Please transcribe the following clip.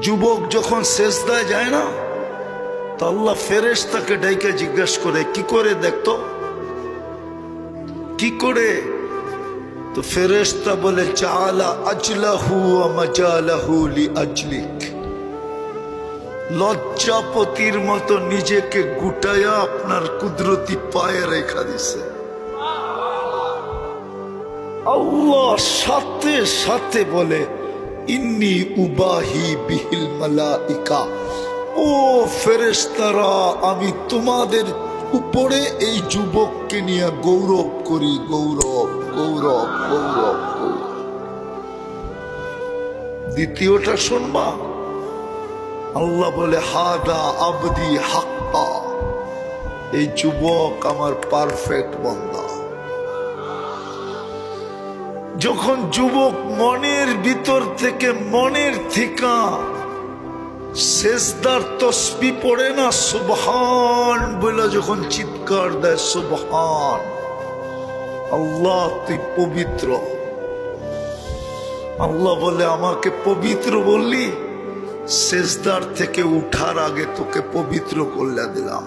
যুবক যখন সেজদায় যায় না, তো আল্লাহ ফেরেশতাকে ডাইকে জিজ্ঞাসা করে, কি করে দেখতো, কি করে? তো ফেরেশতা বলে, চালা আজলাহু ওয়া মাজালাহু লিআজলিক। লজ্জাপতির মতো নিজেকে গুটায়া আপনার কুদরতি পায়ে রেখা দিছে। আল্লাহ সাথে সাথে বলে, ইন্নী উবাহি বিহিল মালাইকা, ও ফেরেশতারা, আমি তোমাদের উপরে এই যুবককে নিয়ে গৌরব করি, গৌরব গৌরব গৌরব গৌরব। দ্বিতীয়টা শুনবা, আল্লাহ বলে, হাদা আবদি হাক্কা, এই যুবক আমার পারফেক্ট বান্দা। যখন যুবক মনের ভিতর থেকে, মনের ঠিকা সেজদার তসবিহ পড়ে না, সুবহান বলে যখন চিৎকার দেয়, সুবহান, আল্লাহ তুই পবিত্র। আল্লাহ বলে, আমাকে পবিত্র বললি, সেজদার থেকে উঠার আগে তোকে পবিত্র করলে দিলাম।